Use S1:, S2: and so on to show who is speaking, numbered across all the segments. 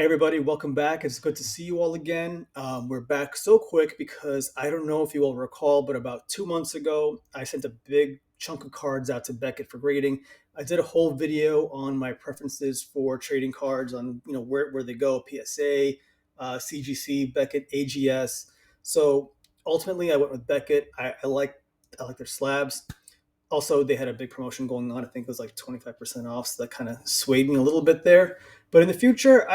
S1: everybody, welcome back. It's good to see you all again. We're back so quick because I don't know if you all recall, but about 2 months ago, I sent a big chunk of cards out to Beckett for grading. I did a whole video on my preferences for trading cards, on where they go, PSA, CGC, Beckett, AGS. So ultimately, I went with Beckett. I like their slabs. Also, they had a big promotion going on. I think it was like 25% off, so that kind of swayed me a little bit there. But in the future,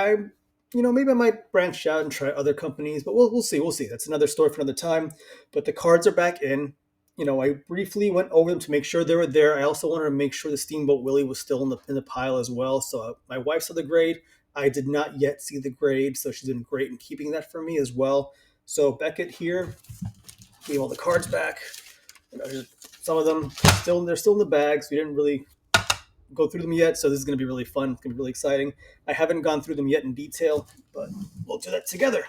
S1: maybe I might branch out and try other companies, but we'll see. We'll see. That's another story for another time. But the cards are back in. I briefly went over them to make sure they were there. I also wanted to make sure the Steamboat Willie was still in the pile as well. So my wife saw the grade. I did not yet see the grade, so she's been great in keeping that for me as well. So Beckett here gave all the cards back. Some of them they're still in the bags. We didn't really go through them yet, so this is going to be really fun. It's going to be really exciting. I haven't gone through them yet in detail, but we'll do that together.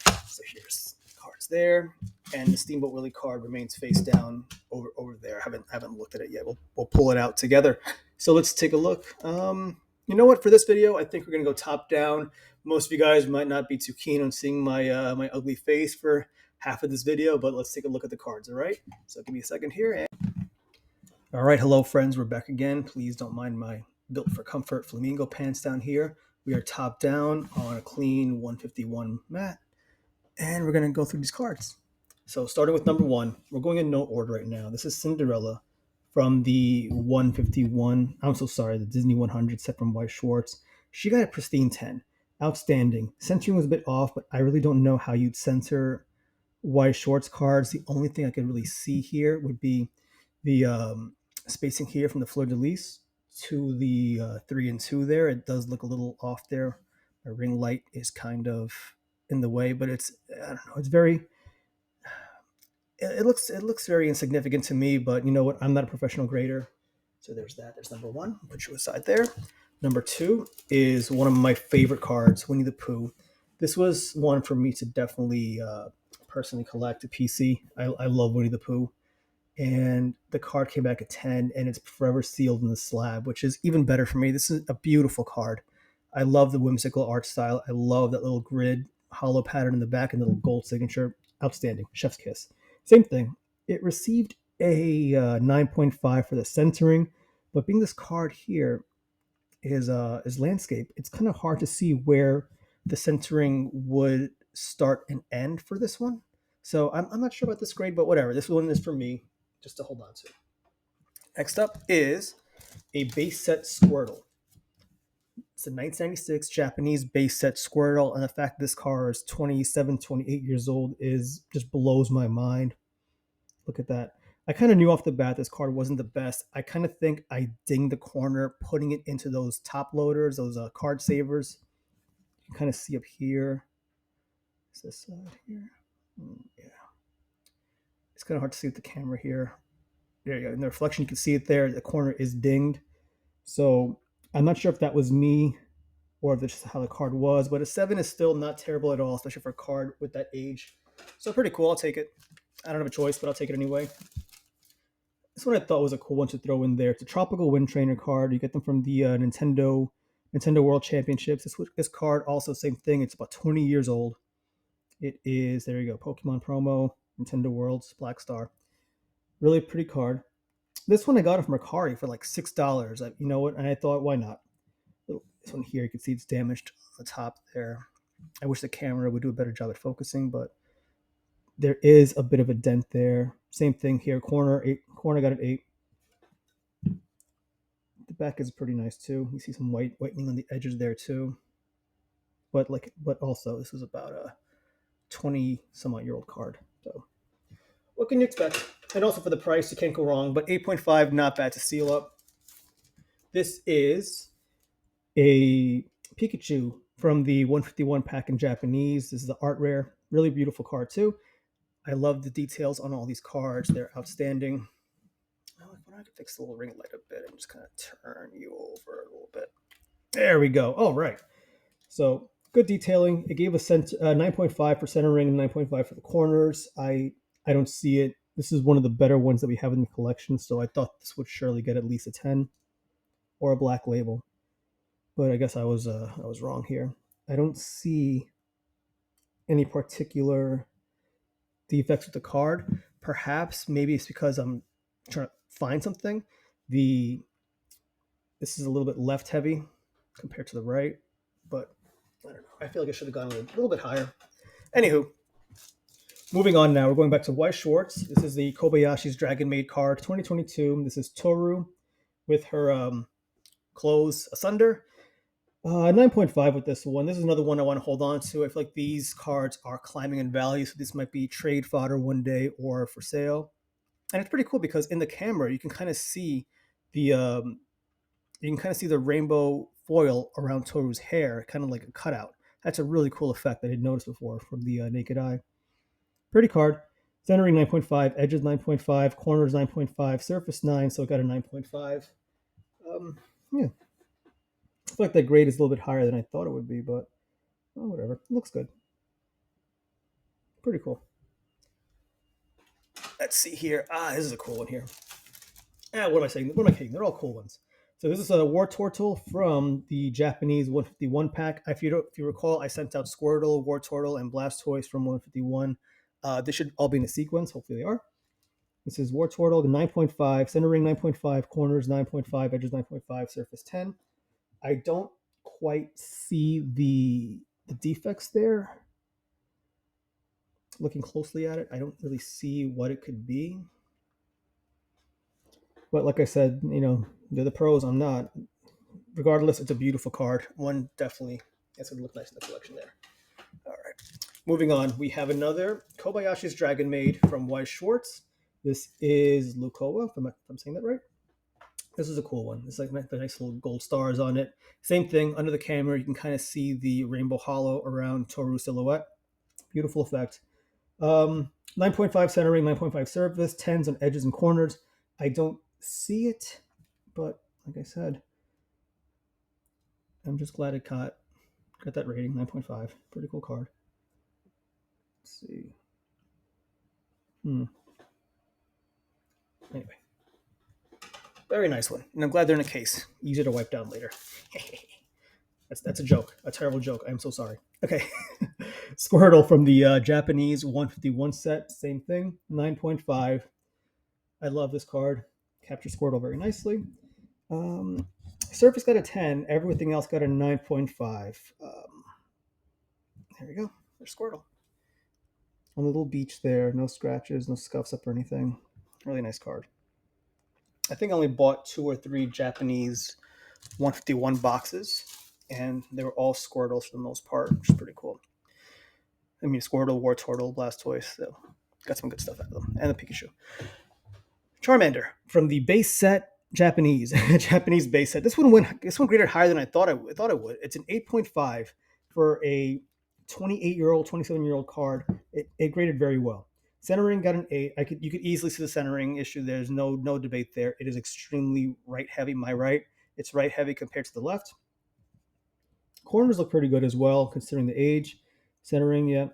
S1: So here's the cards there, and the Steamboat Willie card remains face down over there. I haven't looked at it yet. We'll pull it out together. So let's take a look. You know what? For this video, I think we're going to go top down. Most of you guys might not be too keen on seeing my ugly face for half of this video, but let's take a look at the cards. All right. So give me a second here. All right, hello friends, we're back again. Please don't mind my Built for Comfort flamingo pants down here. We are top down on a clean 151 mat, and we're gonna go through these cards. So starting with number one, we're going in no order right now. This is Cinderella from the 151, the Disney 100 set from White Schwartz. She got a pristine 10, outstanding. Centering was a bit off, but I really don't know how you'd center White Schwartz cards. The only thing I could really see here would be the spacing here from the fleur-de-lis to the 3 and 2 there. It does look a little off there. My ring light is kind of in the way, but I don't know, it looks very insignificant to me, but you know what? I'm not a professional grader. So there's that. There's number one. Put you aside there. Number two is one of my favorite cards, Winnie the Pooh. This was one for me to definitely personally collect, a PC. I love Winnie the Pooh. And the card came back at 10, and it's forever sealed in the slab, which is even better for me. This is a beautiful card. I love the whimsical art style. I love that little grid hollow pattern in the back and little gold signature. Outstanding. Chef's kiss. Same thing. It received a 9.5 for the centering, but being this card here is landscape, it's kind of hard to see where the centering would start and end for this one. So I'm not sure about this grade, but whatever. This one is for me just to hold on to. Next up is a base set Squirtle. It's a 1996 Japanese base set Squirtle, and the fact this car is 27, 28 years old is just blows my mind. Look at that. I kind of knew off the bat this card wasn't the best. I kind of think I dinged the corner putting it into those top loaders, those card savers. You can kind of see up here. Is this side here? Yeah. It's kind of hard to see with the camera here. There you go. In the reflection, you can see it there. The corner is dinged. So I'm not sure if that was me or if it's just how the card was, but a 7 is still not terrible at all, especially for a card with that age. So pretty cool. I'll take it. I don't have a choice, but I'll take it anyway. This one I thought was a cool one to throw in there. It's a Tropical Wind Trainer card. You get them from the Nintendo World Championships. This card also same thing. It's about 20 years old. It is, there you go, Pokemon promo, Nintendo Worlds, Black Star. Really pretty card. This one I got it from Mercari for like $6. You know what? And I thought, why not? This one here, you can see it's damaged on the top there. I wish the camera would do a better job at focusing, but there is a bit of a dent there. Same thing here. Corner got an 8. The back is pretty nice too. You see some whitening on the edges there too. But also this is about a 20 some odd year old card. So what can you expect? And also for the price, you can't go wrong. But 8.5, not bad to seal up. This is a Pikachu from the 151 pack in Japanese. This is the art rare. Really beautiful card too. I love the details on all these cards. They're outstanding. I can fix the little ring light a bit and just kind of turn you over a little bit. There we go. All right. So good detailing. It gave a 9.5 for centering and 9.5 for the corners. I don't see it. This is one of the better ones that we have in the collection, so I thought this would surely get at least a 10 or a black label. But I guess I was wrong here. I don't see any particular defects with the card. Perhaps maybe it's because I'm trying to find something. The This is a little bit left heavy compared to the right, but I don't know. I feel like I should have gone a little bit higher. Anywho, moving on now. We're going back to White Shorts. This is the Kobayashi's Dragon Maid card 2022. This is Toru with her clothes asunder. 9.5 with this one. This is another one I want to hold on to. I feel like these cards are climbing in value, so this might be trade fodder one day or for sale. And it's pretty cool because in the camera you can kind of see the rainbow foil around Toru's hair, kind of like a cutout. That's a really cool effect I didn't notice before from the naked eye. Pretty card. Centering 9.5, edges 9.5, corners 9.5, surface 9, so it got a 9.5. Yeah, I feel like that grade is a little bit higher than I thought it would be, but whatever. It looks good. Pretty cool. Let's see here. This is a cool one here. What am I saying? What am I kidding? They're all cool ones. So this is a War Turtle from the Japanese 151 pack. If you recall, I sent out Squirtle, War Turtle, and Blastoise from 151. They should all be in a sequence. Hopefully they are. This is War Turtle, the 9.5, center ring 9.5, corners 9.5, edges 9.5, surface 10. I don't quite see the defects there. Looking closely at it, I don't really see what it could be. But like I said, they're the pros. I'm not. Regardless, it's a beautiful card. One definitely, that's going to look nice in the collection there. All right. Moving on, we have another Kobayashi's Dragon Maid from Weiss Schwartz. This is Lukoa, if I'm saying that right. This is a cool one. It's like the nice little gold stars on it. Same thing, under the camera, you can kind of see the rainbow hollow around Toru's silhouette. Beautiful effect. 9.5 centering, 9.5 surface, 10s on edges and corners. I don't see it, but like I said, I'm just glad it got that rating, 9.5. Pretty cool card. Let's see. Anyway, very nice one, and I'm glad they're in a case. Easier to wipe down later. That's a joke, a terrible joke. I'm so sorry. Okay, Squirtle from the Japanese 151 set, same thing, 9.5. I love this card. Capture Squirtle very nicely. Surface got a 10. Everything else got a 9.5. There we go. There's Squirtle. On the little beach there. No scratches, no scuffs up or anything. Really nice card. I think I only bought 2 or 3 Japanese 151 boxes, and they were all Squirtles for the most part, which is pretty cool. I mean, Squirtle, War Turtle, Blastoise, so got some good stuff out of them. And the Pikachu. Charmander from the base set, Japanese base set. This one graded higher than I thought it would. It's an 8.5 for a 28-year-old, 27-year-old card. It graded very well. Centering got an 8. You could easily see the centering issue. There's no debate there. It is extremely right heavy. My right, it's right heavy compared to the left. Corners look pretty good as well, considering the age. Centering, yeah.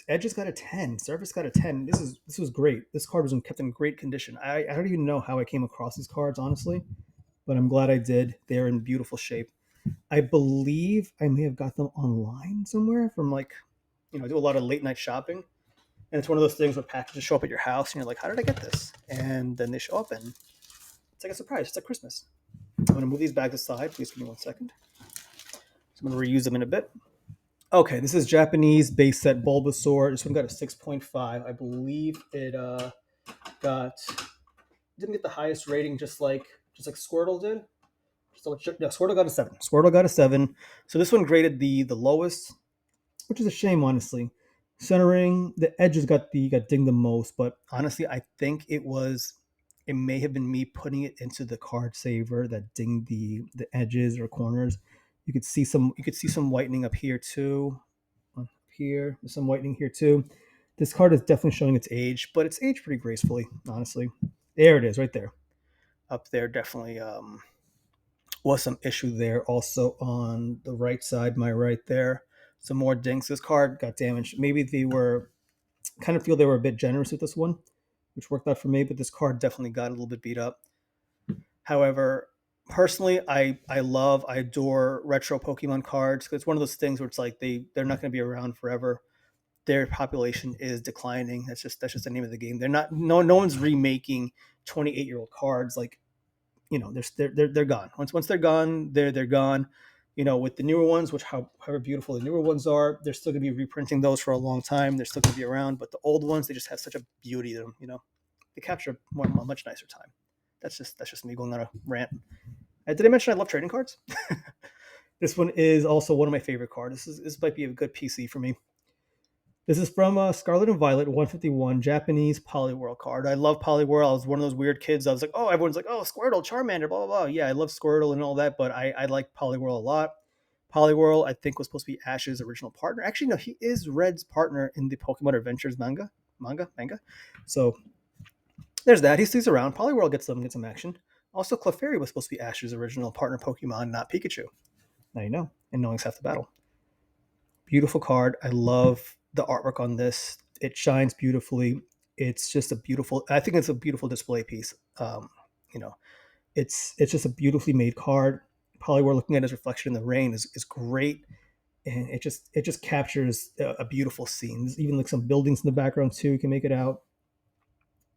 S1: Edges got a 10. Surface got a 10. This was great. This card was kept in great condition. I don't even know how I came across these cards, honestly, but I'm glad I did. They're in beautiful shape. I believe I may have got them online somewhere from I do a lot of late night shopping. And it's one of those things where packages show up at your house and you're like, how did I get this? And then they show up and it's like a surprise. It's like Christmas. I'm going to move these bags aside. Please give me 1 second. So I'm going to reuse them in a bit. Okay, this is Japanese base set Bulbasaur. This one got a 6.5. I believe it didn't get the highest rating, just like Squirtle did. Squirtle got a 7. Squirtle got a 7. So this one graded the lowest, which is a shame, honestly. Centering, the edges got dinged the most, but honestly, I think it may have been me putting it into the card saver that dinged the edges or corners. You could see some whitening up here too. Up here, there's some whitening here too. This card is definitely showing its age, but it's aged pretty gracefully, honestly. There it is, right there. Up there, definitely was some issue there. Also on the right side, my right there, some more dings. This card got damaged. Maybe they were kind of feel they were a bit generous with this one, which worked out for me. But this card definitely got a little bit beat up. However, Personally, I adore retro Pokemon cards. 'Cause it's one of those things where it's like they're not going to be around forever. Their population is declining. That's just the name of the game. They're not no one's remaking 28-year-old cards. Like, they're gone. Once they're gone, they're gone. With the newer ones, which however beautiful the newer ones are, they're still going to be reprinting those for a long time. They're still going to be around. But the old ones, they just have such a beauty to them. They capture a much nicer time. That's just me going on a rant. Did I mention I love trading cards? This one is also one of my favorite cards. This might be a good PC for me. This is from Scarlet and Violet 151 Japanese Poliwhirl card. I love Poliwhirl. I was one of those weird kids. I was like, oh, everyone's like, oh, Squirtle, Charmander, blah, blah, blah. Yeah, I love Squirtle and all that, but I like Poliwhirl a lot. Poliwhirl, I think, was supposed to be Ash's original partner. Actually, no, he is Red's partner in the Pokemon Adventures manga. So there's that. He's around. Poliwhirl gets some action. Also, Clefairy was supposed to be Ash's original partner Pokemon, not Pikachu. Now you know, and knowing's half the battle. Beautiful card. I love the artwork on this. It shines beautifully. It's just a beautiful. I think it's a beautiful display piece. You know, it's just a beautifully made card. Polyware looking at his reflection in the rain is great, and it just captures a beautiful scene. There's even like some buildings in the background too. You can make it out.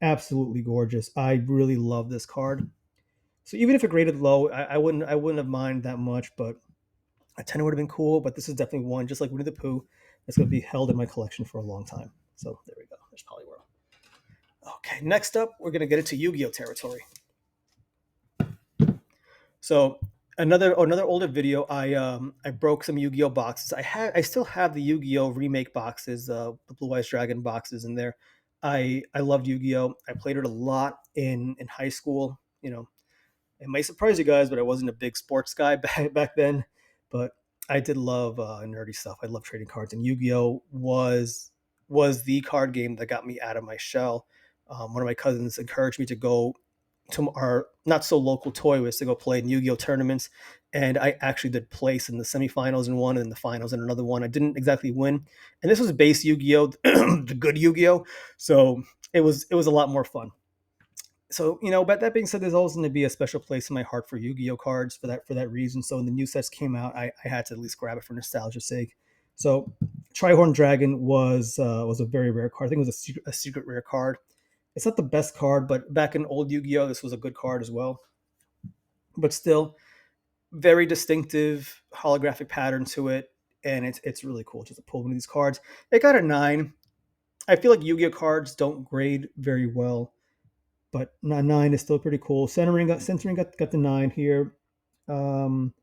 S1: Absolutely gorgeous. I really love this card. So even if it graded low, I wouldn't have minded that much, but a 10 would have been cool, but this is definitely one, just like Winnie the Pooh, that's going to be held in my collection for a long time. So there we go. There's Poliwhirl. Okay, next up, we're going to get into Yu-Gi-Oh territory. So another older video, I broke some Yu-Gi-Oh boxes. I still have the Yu-Gi-Oh remake boxes, the Blue Eyes Dragon boxes in there. I loved Yu-Gi-Oh. I played it a lot in high school. It might surprise you guys, but I wasn't a big sports guy back then. But I did love nerdy stuff. I love trading cards, and Yu-Gi-Oh was the card game that got me out of my shell. One of my cousins encouraged me to go to our not so local toy was to go play in Yu-Gi-Oh tournaments, and I actually did place in the semifinals in one, and in the finals in another one. I didn't exactly win, and this was base Yu-Gi-Oh, the good Yu-Gi-Oh, so it was a lot more fun. So but that being said, there's always going to be a special place in my heart for Yu-Gi-Oh cards for that reason. So when the new sets came out, I had to at least grab it for nostalgia's sake. So Trihorn Dragon was a very rare card. I think it was a secret rare card. It's not the best card, but back in old Yu-Gi-Oh, this was a good card as well. But still, very distinctive holographic pattern to it, and it's really cool just to pull one of these cards. It got a 9. I feel like Yu-Gi-Oh cards don't grade very well, but 9 is still pretty cool. Centering got the 9 here. Um,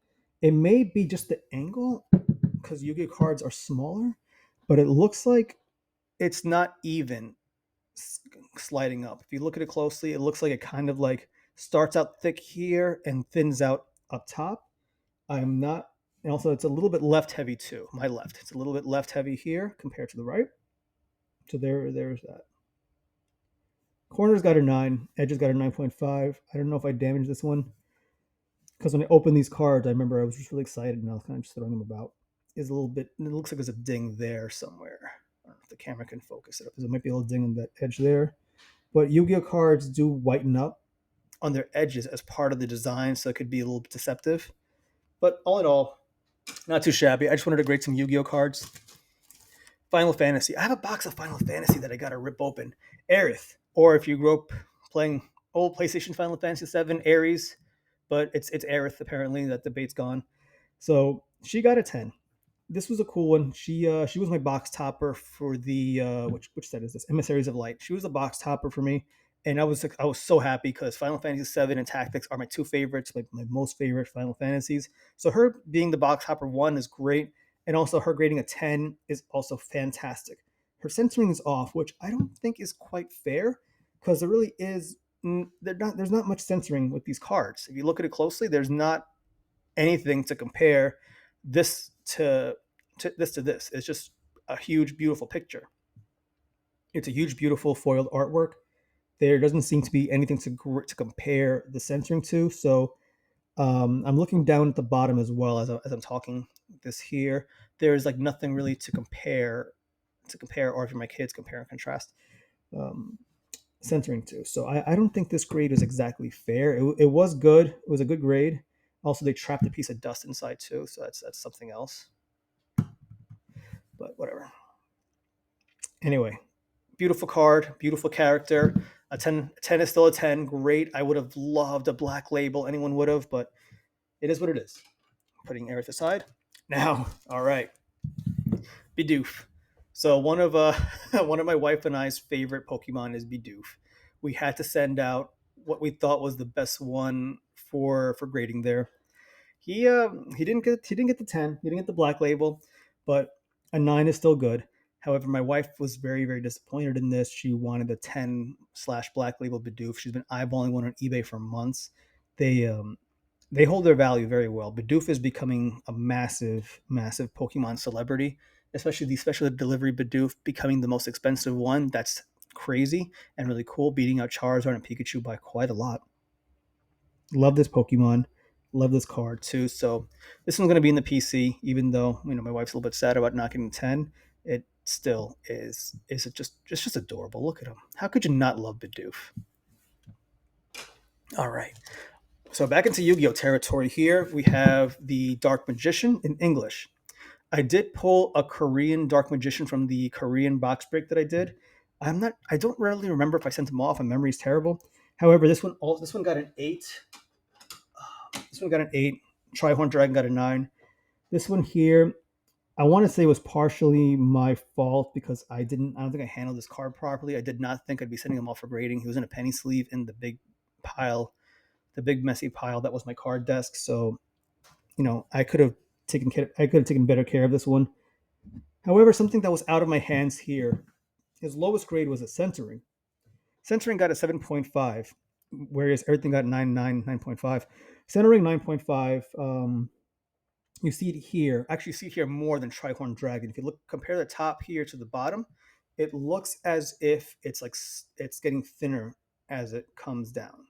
S1: it may be just the angle because Yu-Gi-Oh cards are smaller, but it looks like it's not even sliding up. If you look at it closely, it looks like it kind of like starts out thick here and thins out up top. I'm not, and also it's a little bit left heavy too. My left, it's a little bit left heavy here compared to the right. So there's that. Corner's got a 9. Edge's got a 9.5. I don't know if I damaged this one because when I opened these cards, I remember I was just really excited and I was kind of just throwing them about. Is a little bit. It looks like there's a ding there somewhere. I don't know if the camera can focus it up. There might be a little ding on that edge there. But Yu-Gi-Oh cards do whiten up on their edges as part of the design, so it could be a little bit deceptive. But all in all, not too shabby. I just wanted to grade some Yu-Gi-Oh cards. Final Fantasy. I have a box of Final Fantasy that I got to rip open. Aerith, or if you grew up playing old PlayStation Final Fantasy 7, Ares, but it's Aerith apparently. That debate's gone. So she got a 10. This was a cool one. She was my box topper for the which set is this? Emissaries of Light. She was a box topper for me, and I was so happy because Final Fantasy 7 and Tactics are my two favorites, my most favorite Final Fantasies. So her being the box topper one is great, and also her grading a 10 is also fantastic. Her centering is off, which I don't think is quite fair because there really is there's not much censoring with these cards. If you look at it closely, there's not anything to compare this to this. It's just a huge, beautiful picture. It's a huge, beautiful foiled artwork. There doesn't seem to be anything to compare the censoring to. So I'm looking down at the bottom as well as I'm talking this here. There's like nothing really to compare, or if my kids compare and contrast. Um, centering too. So I don't think this grade is exactly fair. It was good. It was a good grade. Also, they trapped a piece of dust inside too, so that's something else. But whatever. Anyway, beautiful card, beautiful character. A 10 is still a 10. Great. I would have loved a black label. Anyone would have, but it is what it is. Putting Aerith aside. Now, all right. Bidoof. So one of one of my wife and I's favorite Pokemon is Bidoof. We had to send out what we thought was the best one for grading there. He didn't get the 10. He didn't get the black label, but a 9 is still good. However, my wife was very disappointed in this. She wanted a 10 slash black label Bidoof. She's been eyeballing one on eBay for months. They um, they hold their value very well. Bidoof is becoming a massive Pokemon celebrity, especially the special delivery Bidoof becoming the most expensive one. That's crazy and really cool, beating out Charizard and Pikachu by quite a lot. Love this Pokemon. Love this card too. So this one's going to be in the PC, even though my wife's a little bit sad about not getting 10. It still is it just adorable. Look at him. How could you not love Bidoof? All right. So back into Yu-Gi-Oh territory here, we have the Dark Magician in English. I did pull a Korean Dark Magician from the Korean box break that I did. I don't really remember if I sent them off. My memory is terrible. However, this one got an 8. This one got an 8. Trihorn Dragon got a 9. This one here, I want to say was partially my fault because I don't think I handled this card properly. I did not think I'd be sending him off for grading. He was in a penny sleeve in the big pile, the big messy pile that was my card desk. So I could have taken better care of this one. However, something that was out of my hands here, his lowest grade was a centering. Centering got a 7.5, whereas everything got 9.5. Centering 9.5. You see it here. Actually, you see it here more than Trihorn Dragon. If you compare the top here to the bottom, it looks as if it's getting thinner as it comes down.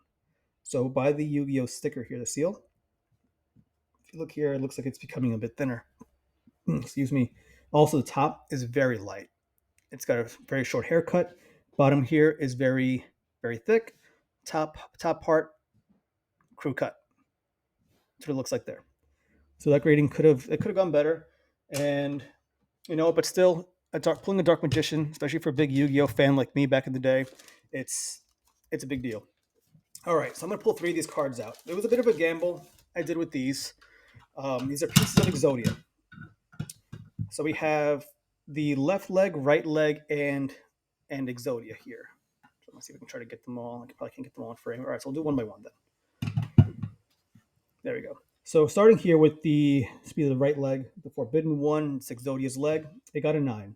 S1: So by the Yu-Gi-Oh sticker here, the seal, if you look here, it looks like it's becoming a bit thinner. Excuse me. Also, the top is very light. It's got a very short haircut. Bottom here is very thick. Top part crew cut. That's what it looks like there. So that grading could have gone better, and but still, pulling a Dark Magician, especially for a big Yu-Gi-Oh fan like me back in the day, it's it's a big deal. All right, so I'm gonna pull 3 of these cards out. It was a bit of a gamble I did with these. These are pieces of Exodia. So we have the left leg, right leg, and Exodia here. So let's see if we can try to get them all. I probably can't get them all in frame. All right, so we'll do one by one then. There we go. So starting here with the speed of the right leg, the Forbidden One, it's Exodia's leg. It got a 9.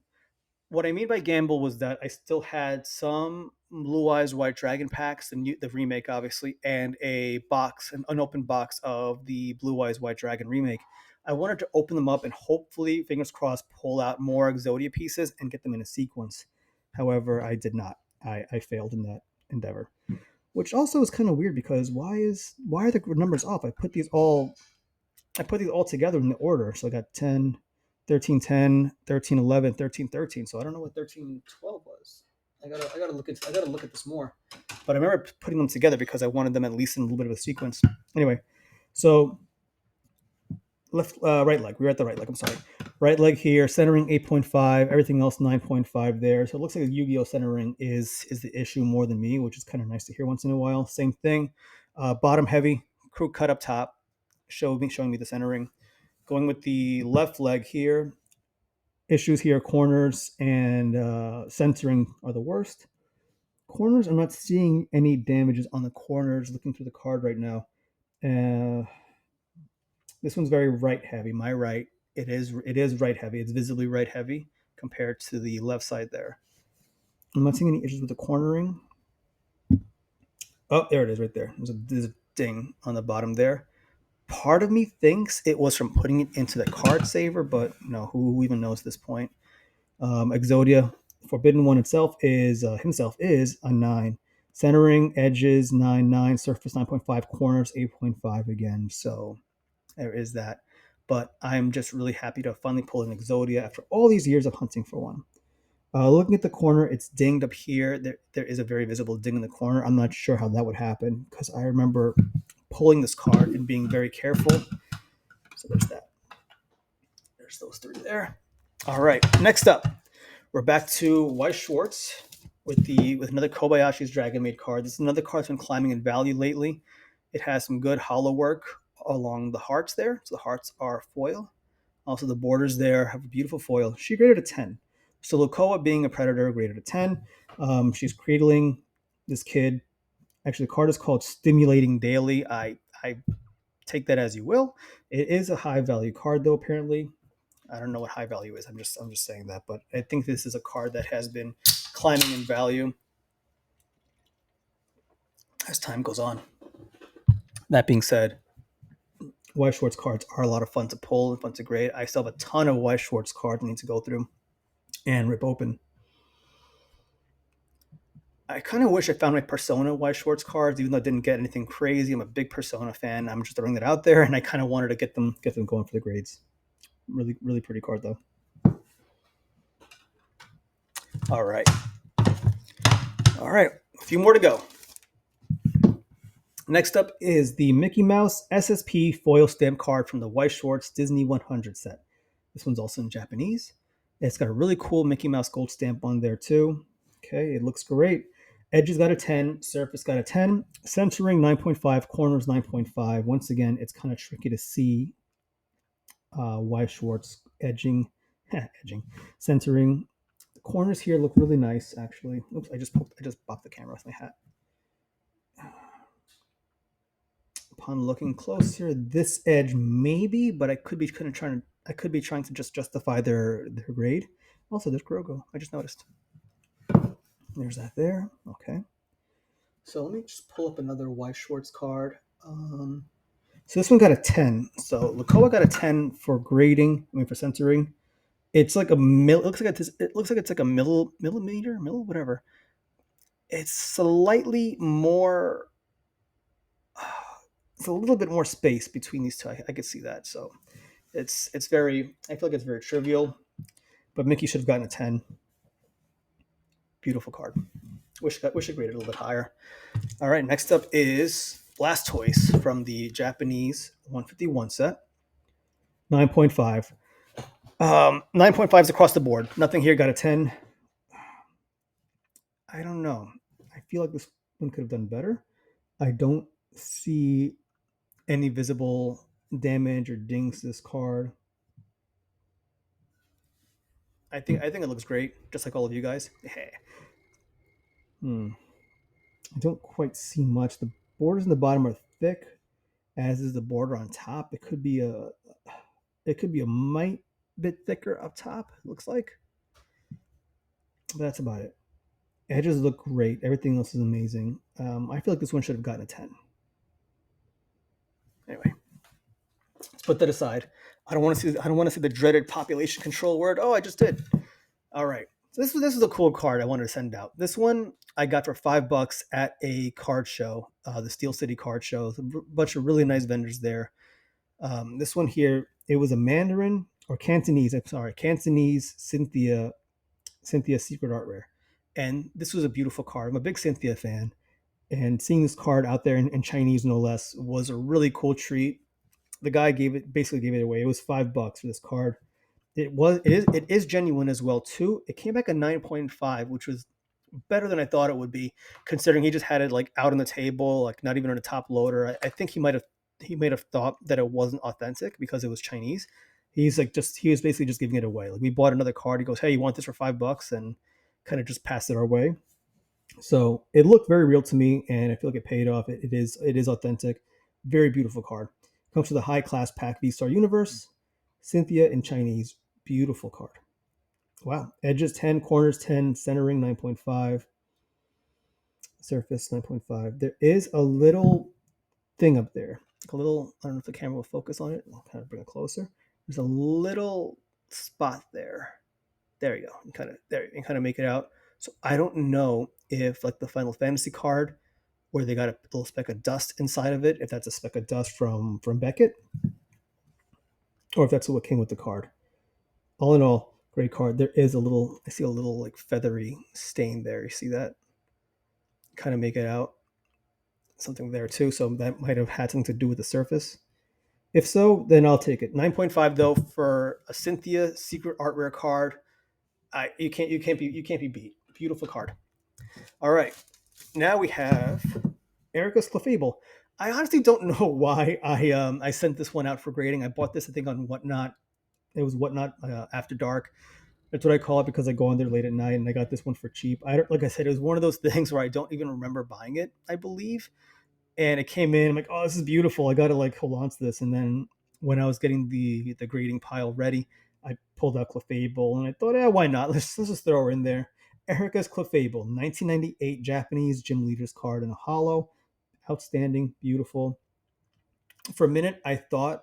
S1: What I mean by gamble was that I still had some Blue Eyes White Dragon packs, the remake obviously, and a box, an unopened box of the Blue Eyes White Dragon remake. I wanted to open them up and hopefully, fingers crossed, pull out more Exodia pieces and get them in a sequence. However, I did not. I failed in that endeavor, which also is kind of weird because why are the numbers off? I put these all together in the order. So I got 10, 13, 10, 13, 11, 13, 13. So I don't know what 13, 12 was. I gotta look at this more. But I remember putting them together because I wanted them at least in a little bit of a sequence. Anyway, so right leg. We're at the right leg. I'm sorry. Right leg here, centering 8.5. Everything else 9.5 there. So it looks like the Yu-Gi-Oh centering is the issue more than me, which is kind of nice to hear once in a while. Same thing. Bottom heavy, crew cut up top, showing me the centering. Going with the left leg here, issues here, corners and centering are the worst. Corners, I'm not seeing any damages on the corners. Looking through the card right now. Uh, this one's very right heavy. My right, it is right heavy. It's visibly right heavy compared to the left side there. I'm not seeing any issues with the cornering. Oh, there it is right there. There's a ding on the bottom there. Part of me thinks it was from putting it into the card saver, but who even knows at this point? Exodia, Forbidden One himself is a 9. Centering, edges 9.9, surface 9.5, corners 8.5 again. So there is that. But I'm just really happy to finally pull an Exodia after all these years of hunting for one. Looking at the corner, it's dinged up here. There is a very visible ding in the corner. I'm not sure how that would happen because I remember pulling this card and being very careful. So there's that. There's those three there. All right. Next up, we're back to Weiss Schwartz with another Kobayashi's Dragon Maid card. This is another card that's been climbing in value lately. It has some good hollow work along the hearts there. So the hearts are foil. Also, the borders there have a beautiful foil. She graded a 10. So Lukoa, being a predator, graded a 10. She's cradling this kid. Actually, the card is called Stimulating Daily. I take that as you will. It is a high value card, though, apparently. I don't know what high value is. I'm just saying that, but I think this is a card that has been climbing in value as time goes on. That being said, Weiss Schwartz cards are a lot of fun to pull and fun to grade. I still have a ton of Weiss Schwartz cards I need to go through and rip open. I kind of wish I found my Persona Weiss Schwartz cards, even though I didn't get anything crazy. I'm a big Persona fan. I'm just throwing that out there, and I kind of wanted to get them going for the grades. Really, really pretty card though. All right, all right, a few more to go. Next up is the Mickey Mouse SSP foil stamp card from the Weiss Schwartz Disney 100 set. This one's also in Japanese. It's got a really cool Mickey Mouse gold stamp on there too. Okay, it looks great. Edges got a 10, surface got a 10, centering 9.5, corners 9.5. Once again, it's kind of tricky to see Weiss Schwartz edging, centering. The corners here look really nice, actually. Oops, I just bumped the camera with my hat. Upon looking closer, this edge maybe, but I could be trying to just justify their grade. Also, there's Grogu. I just noticed. There's that there. Okay. So let me just pull up another Weiss Schwartz card. So this one got a 10. So Lukoa got a 10 for grading. I mean for centering. It's like a mil. It looks like it's like a millimeter, whatever. It's slightly more. It's a little bit more space between these two. I could see that. So it's very. I feel like it's very trivial, but Mickey should have gotten a 10. Beautiful card. Wish it graded a little bit higher. All right, next up is Blastoise from the Japanese 151 set. 9.5. 9.5 is across the board. Nothing here got a 10. I don't know. I feel like this one could have done better. I don't see any visible damage or dings to this card. I think it looks great, just like all of you guys. I don't quite see much. The borders in the bottom are thick, as is the border on top. It could be a mite bit thicker up top. It looks like. But that's about it. Edges look great. Everything else is amazing. I feel like this one should have gotten a 10. Anyway, let's put that aside. I don't want to see the dreaded population control word. Oh, I just did. All right. So this is a cool card I wanted to send out. This one I got for $5 at a card show, the Steel City Card Show. A bunch of really nice vendors there. This one here, it was a Mandarin or Cantonese. I'm sorry, Cantonese Cynthia Secret Art Rare, and this was a beautiful card. I'm a big Cynthia fan, and seeing this card out there in Chinese no less was a really cool treat. The guy basically gave it away. It was $5 for this card. It is genuine as well too. It came back a 9.5, which was better than I thought it would be, considering he just had it like out on the table, like not even on a top loader. I think he might have thought that it wasn't authentic because it was Chinese. He was basically just giving it away. Like we bought another card. He goes, "Hey, you want this for $5?" and kind of just passed it our way. So it looked very real to me, and I feel like it paid off. It is authentic. Very beautiful card. Comes with a high class pack V Star Universe, Cynthia in Chinese. Beautiful card. Wow. Edges 10, corners 10, centering 9.5, surface 9.5. There is a little thing up there. Like a little, I don't know if the camera will focus on it. I'll kind of bring it closer. There's a little spot there. There you go. You kind of make it out. So I don't know if like the Final Fantasy card where they got a little speck of dust inside of it, if that's a speck of dust from Beckett, or if that's what came with the card. All in all, Great card. There is a little, I see a little like feathery stain there. You see that? Kind of make it out. Something there too. So that might have had something to do with the surface. If so, then I'll take it. 9.5 though for a Cynthia Secret Art Rare card. You can't be beat. Beautiful card. All right. Now we have Erica's Clefable. I honestly don't know why I sent this one out for grading. I bought this I think on Whatnot. It was Whatnot After Dark. That's what I call it because I go on there late at night and I got this one for cheap. I don't, like I said, it was one of those things where I don't even remember buying it, I believe. And it came in, I'm like, oh, this is beautiful. I gotta like hold on to this. And then when I was getting the grading pile ready, I pulled out Clefable and I thought, yeah, why not? Let's just throw her in there. Erica's Clefable, 1998 Japanese gym leaders card in a hollow. Outstanding, beautiful. For a minute, I thought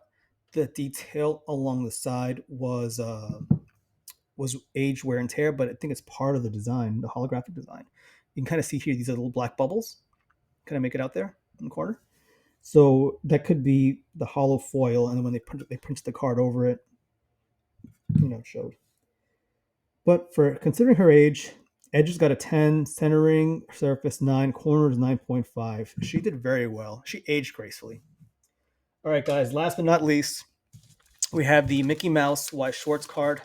S1: the detail along the side was age wear and tear, but I think it's part of the design, the holographic design. You can kind of see here these are little black bubbles. Kind of make it out there in the corner. So that could be the hollow foil, and then when they print the card over it, it showed. But for considering her age, edges got a 10, centering surface 9, corners 9.5. She did very well. She aged gracefully. All right, guys. Last but not least, we have the Mickey Mouse Y Schwartz card.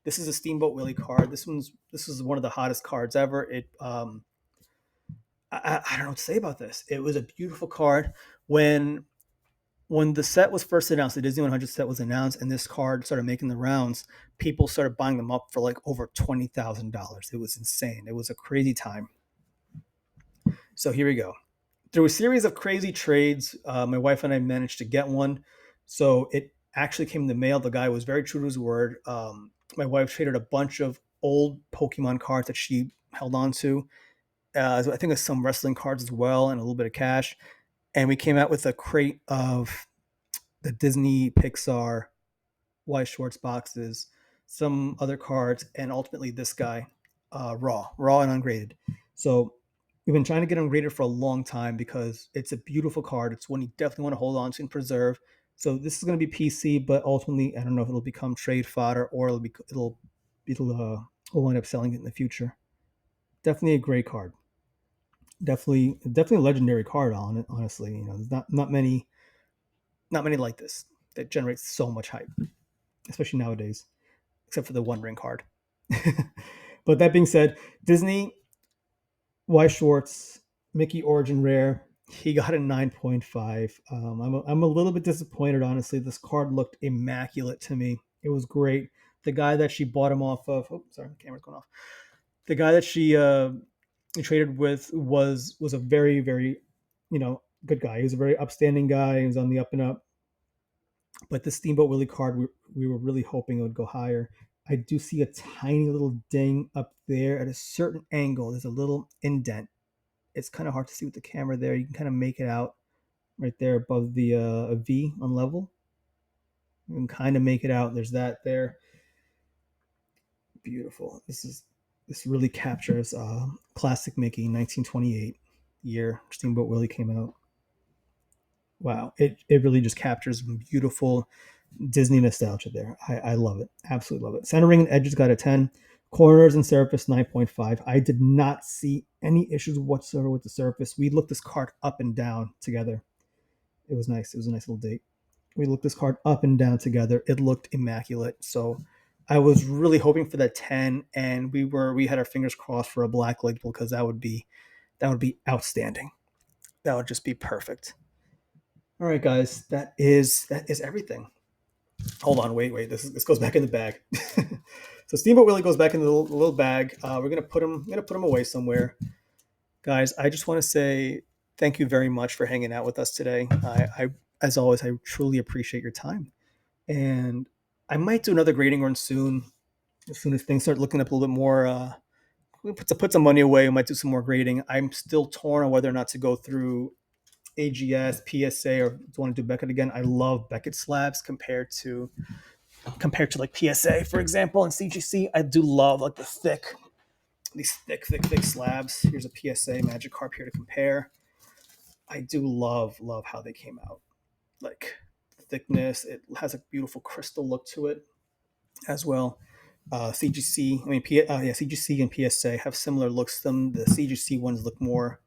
S1: This is a Steamboat Willie card. This is one of the hottest cards ever. I don't know what to say about this. It was a beautiful card. When the set was first announced, the Disney 100 set was announced, and this card started making the rounds, people started buying them up for like over $20,000. It was insane. It was a crazy time. So here we go. Through a series of crazy trades, my wife and I managed to get one. So it actually came in the mail. The guy was very true to his word. My wife traded a bunch of old Pokemon cards that she held on to. I think there's some wrestling cards as well and a little bit of cash. And we came out with a crate of the Disney Pixar Y Schwartz boxes, some other cards, and ultimately this guy, raw and ungraded. So we've been trying to get ungraded for a long time because it's a beautiful card. It's one you definitely want to hold on to and preserve. So this is going to be PC, but ultimately I don't know if it'll become trade fodder or we'll wind up selling it in the future. Definitely a great card. Definitely a legendary card on it. Honestly, there's not many like this that generates so much hype, especially nowadays, except for the One Ring card. But that being said, Disney Y Schwartz Mickey Origin Rare. He got a 9.5. I'm a little bit disappointed, honestly. This card looked immaculate to me. It was great. The guy that she bought him off of, oh, sorry, the camera's going off. The guy that she traded with was a very, very, good guy. He was a very upstanding guy. He was on the up and up. But the Steamboat Willie card, we were really hoping it would go higher. I do see a tiny little ding up there at a certain angle. There's a little indent. It's kind of hard to see with the camera there. You can kind of make it out right there above the V on level. You can kind of make it out. There's that there. Beautiful. This really captures classic Mickey, 1928 year Steamboat Willie came out. Wow, it really just captures beautiful Disney nostalgia there. I love it. Absolutely love it. Centering and edges got a 10. Corners and surface 9.5. I did not see any issues whatsoever with the surface. We looked this card up and down together. It was nice. It was a nice little date. We looked this card up and down together. It looked immaculate. So I was really hoping for that 10, and we had our fingers crossed for a black label because that would be outstanding. That would just be perfect. All right, guys, that is everything. Hold on, wait. This goes back in the bag. So Steamboat Willie goes back in the little bag. We're gonna put him away somewhere, guys. I just want to say thank you very much for hanging out with us today. As always, I truly appreciate your time, and I might do another grading run soon. As soon as things start looking up a little bit more, we put some money away. We might do some more grading. I'm still torn on whether or not to go through AGS, PSA, or do you want to do Beckett again? I love Beckett slabs compared to like PSA, for example, and CGC. I do love like these thick slabs. Here's a PSA Magikarp here to compare. I do love how they came out. Like thickness, it has a beautiful crystal look to it as well. CGC, I mean, yeah, CGC and PSA have similar looks to them. The CGC ones look more,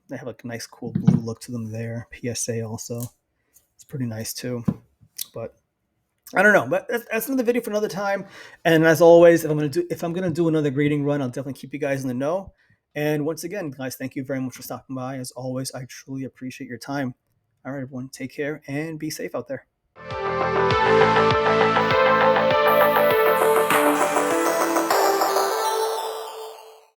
S1: they have like a nice, cool blue look to them there. PSA also, it's pretty nice too. But I don't know, but that's another video for another time. And as always, if I'm gonna do another grading run, I'll definitely keep you guys in the know. And once again, guys, thank you very much for stopping by. As always, I truly appreciate your time. All right, everyone, take care and be safe out there.